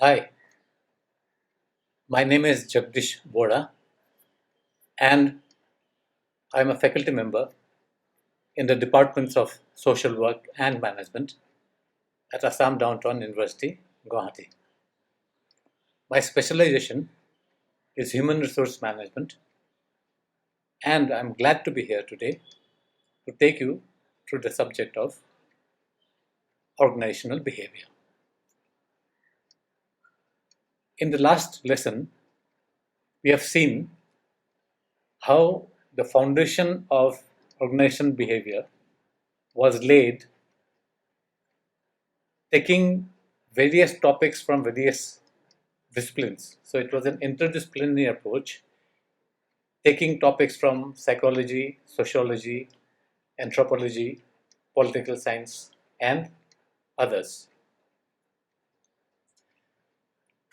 Hi, my name is Jagdish Borah, and I'm a faculty member in the departments of social work and management at Assam Downtown University, Guwahati. My specialization is human resource management, and I'm glad to be here today to take you through the subject of organizational behavior. In the last lesson, we have seen how the foundation of organizational behavior was laid taking various topics from various disciplines. So it was an interdisciplinary approach, taking topics from psychology, sociology, anthropology, political science, and others.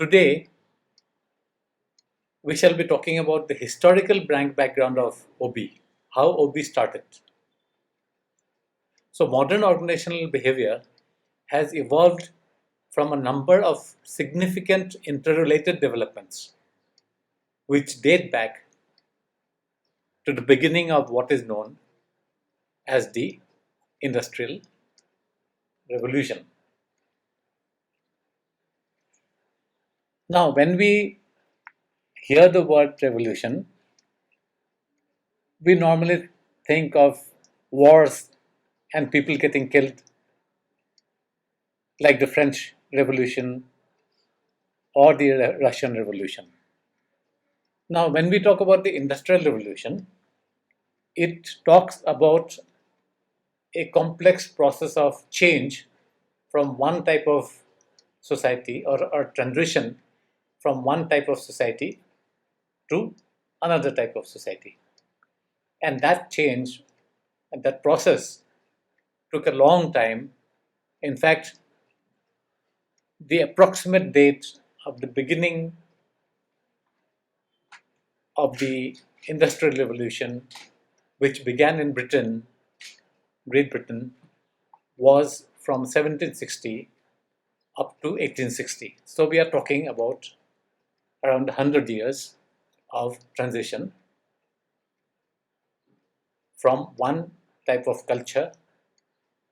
Today, we shall be talking about the historical background of OB, how OB started. So modern organizational behavior has evolved from a number of significant interrelated developments, which date back to the beginning of what is known as the Industrial Revolution. Now, when we hear the word revolution, we normally think of wars and people getting killed, like the French Revolution or the Russian Revolution. Now, when we talk about the Industrial Revolution, it talks about a complex process of change from one type of society or transition from one type of society to another type of society. And that change and that process took a long time. In fact, the approximate date of the beginning of the Industrial Revolution, which began in Great Britain, was from 1760 up to 1860. So we are talking about around 100 years of transition from one type of culture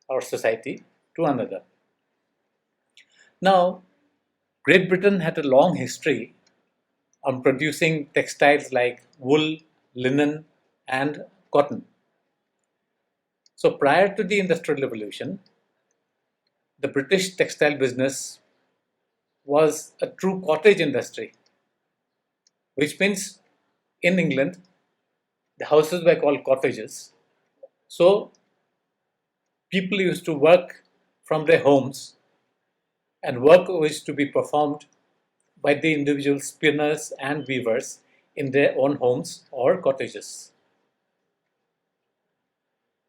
or society to another. Now, Great Britain had a long history on producing textiles like wool, linen, and cotton. So prior to the Industrial Revolution, the British textile business was a true cottage industry, which means in England, the houses were called cottages. So people used to work from their homes, and work was to be performed by the individual spinners and weavers in their own homes or cottages.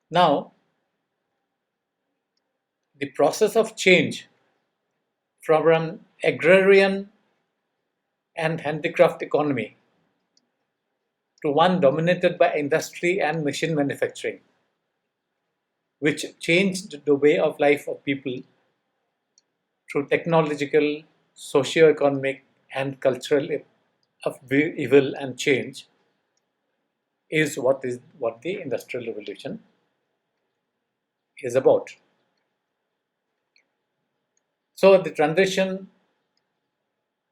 Now, the process of change from an agrarian and handicraft economy to one dominated by industry and machine manufacturing, which changed the way of life of people through technological, socio-economic, and cultural evil and change, is what the Industrial Revolution is about. So the transition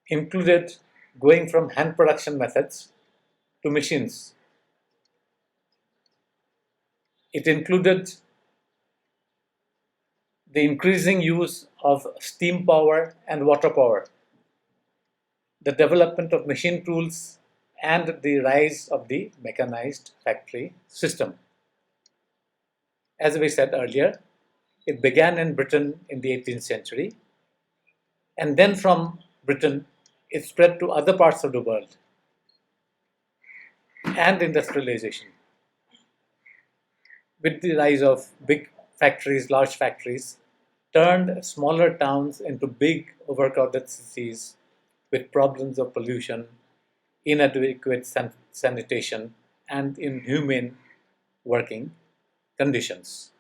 included going from hand production methods to machines. It included the increasing use of steam power and water power, the development of machine tools, and the rise of the mechanized factory system. As we said earlier, it began in Britain in the 18th century, and then from Britain it spread to other parts of the world, and industrialization. With the rise of big factories, large factories, turned smaller towns into big overcrowded cities with problems of pollution, inadequate sanitation, and inhumane working conditions.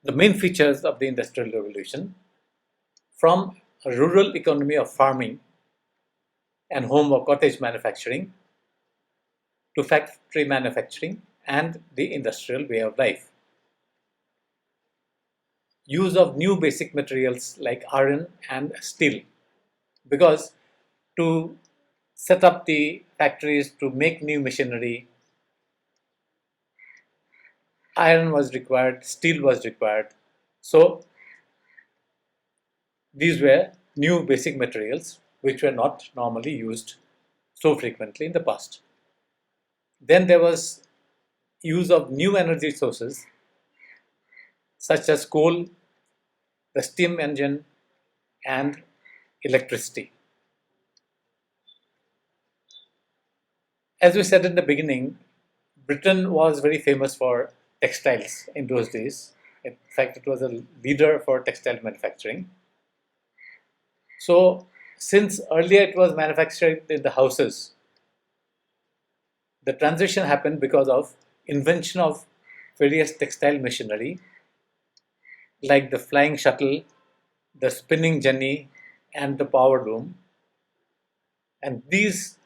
the main features of the Industrial Revolution, from a rural economy of farming and home or cottage manufacturing to factory manufacturing and the industrial way of life. Use of new basic materials like iron and steel, because to set up the factories, to make new machinery, iron was required, steel was required. So these were new basic materials which were not normally used so frequently in the past. Then there was use of new energy sources such as coal, the steam engine, and electricity. As we said in the beginning, Britain was very famous for textiles in those days. In fact, it was a leader for textile manufacturing. So, since earlier it was manufactured in the houses, the transition happened because of invention of various textile machinery like the flying shuttle, the spinning jenny, and the power loom. And these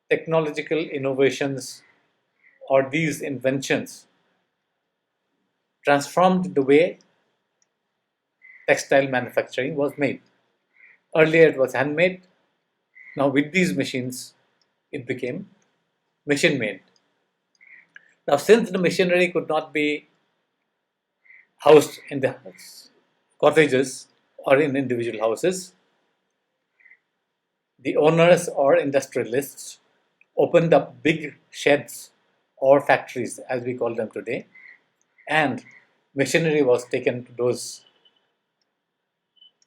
technological innovations or these inventions transformed the way textile manufacturing was made. Earlier it was handmade. Now with these machines, it became machine made. Now since the machinery could not be housed in the cottages or in individual houses, the owners or industrialists opened up big sheds or factories, as we call them today, and machinery was taken to those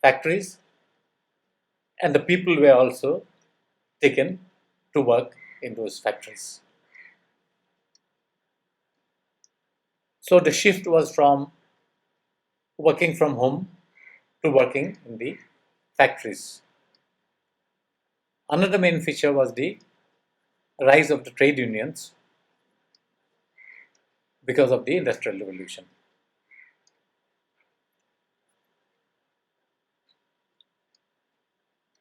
factories, and the people were also taken to work in those factories. So the shift was from working from home to working in the factories. Another main feature was the rise of the trade unions because of the Industrial Revolution.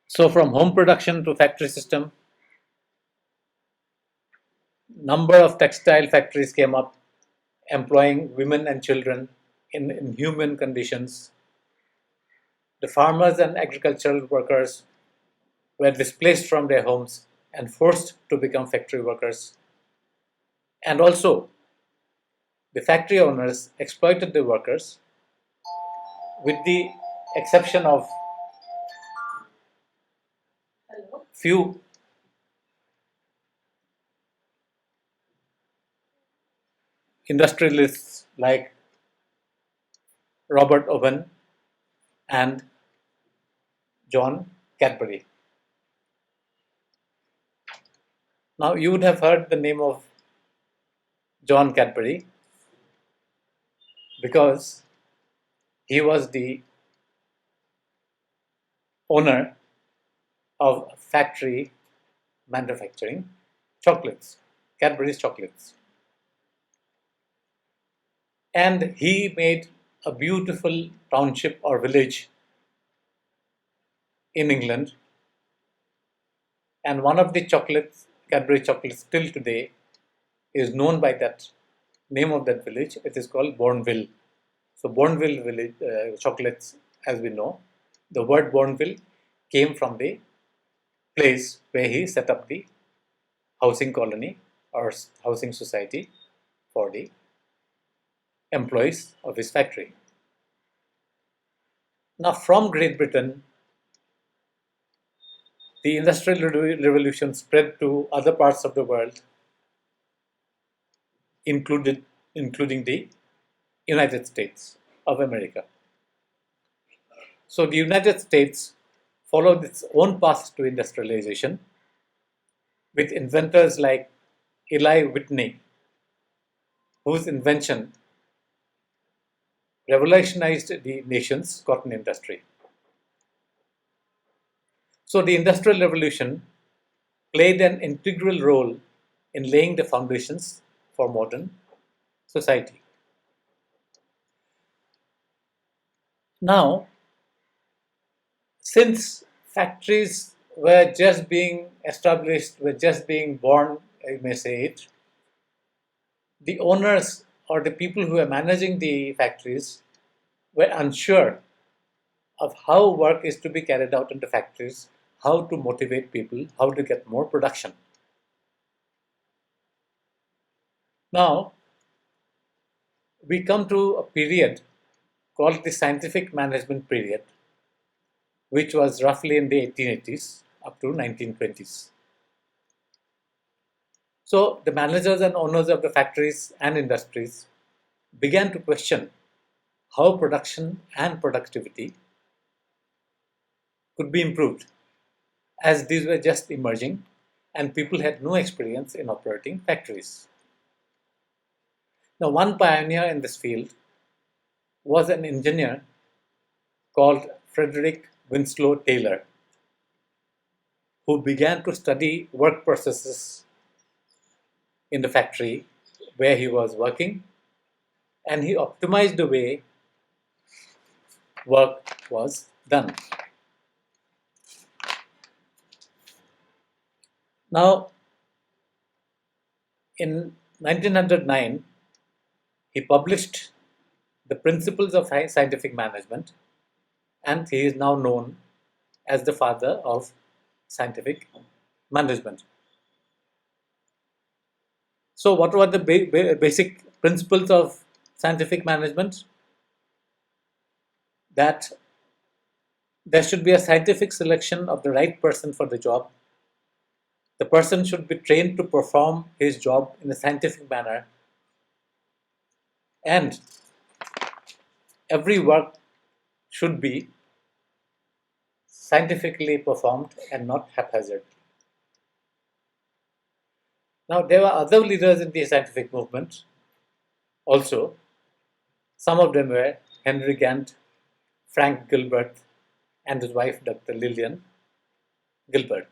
So from home production to factory system, number of textile factories came up, employing women and children in inhuman conditions. The farmers and agricultural workers were displaced from their homes and forced to become factory workers. And also, the factory owners exploited the workers, with the exception of few industrialists like Robert Owen and John Cadbury. Now, you would have heard the name of John Cadbury because he was the owner of a factory manufacturing chocolates, Cadbury's chocolates. And he made a beautiful township or village in England. And one of the chocolates, Cadbury chocolates, till today is known by that name of that village. It is called Bourneville. So Bourneville village chocolates, as we know, the word Bourneville came from the place where he set up the housing colony or housing society for the employees of his factory. Now, from Great Britain, the Industrial Revolution spread to other parts of the world, including the United States of America. So the United States followed its own path to industrialization with inventors like Eli Whitney, whose invention revolutionized the nation's cotton industry. So the Industrial Revolution played an integral role in laying the foundations for modern society. Now, since factories were just being established, were just being born, I may say it, the owners or the people who were managing the factories were unsure of how work is to be carried out in the factories, how to motivate people, how to get more production. Now, we come to a period called the scientific management period, which was roughly in the 1880s up to 1920s. So the managers and owners of the factories and industries began to question how production and productivity could be improved, as these were just emerging and people had no experience in operating factories. Now, one pioneer in this field was an engineer called Frederick Taylor, who began to study work processes in the factory where he was working, and he optimized the way work was done. Now, in 1909, he published the principles of scientific management, and he is now known as the father of scientific management. So, what were the basic principles of scientific management? That there should be a scientific selection of the right person for the job. The person should be trained to perform his job in a scientific manner, and every work should be scientifically performed and not haphazard. Now, there were other leaders in the scientific movement also. Some of them were Henry Gantt, Frank Gilbert, and his wife, Dr. Lillian Gilbert.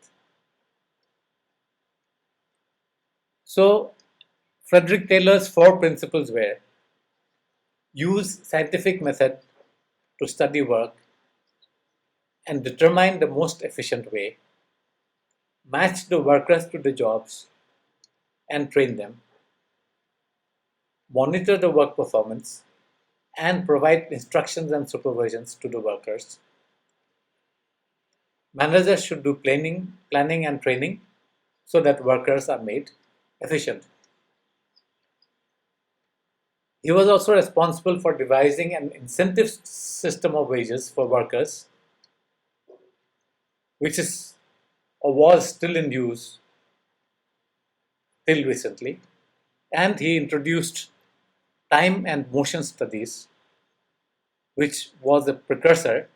So, Frederick Taylor's four principles were: use scientific method to study work and determine the most efficient way, match the workers to the jobs and train them, monitor the work performance, and provide instructions and supervisions to the workers. Managers should do planning and training so that workers are made efficient. He was also responsible for devising an incentive system of wages for workers, which is or was still in use till recently. And he introduced time and motion studies, which was a precursor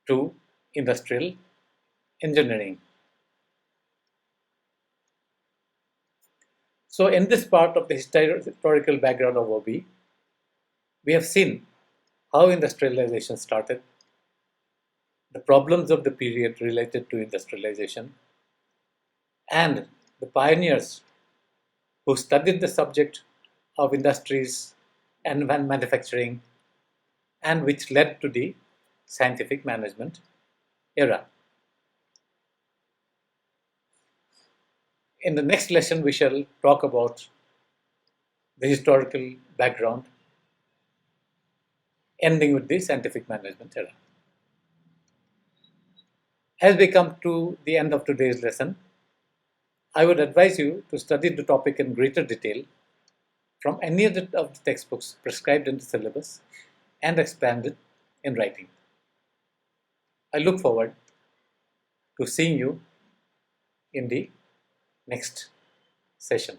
to industrial engineering. So, in this part of the historical background of OB, we have seen how industrialization started, the problems of the period related to industrialization, and the pioneers who studied the subject of industries and manufacturing, and which led to the scientific management era. In the next lesson, we shall talk about the historical background, ending with the scientific management era. As we come to the end of today's lesson, I would advise you to study the topic in greater detail from any of the textbooks prescribed in the syllabus and expand it in writing. I look forward to seeing you in the next session.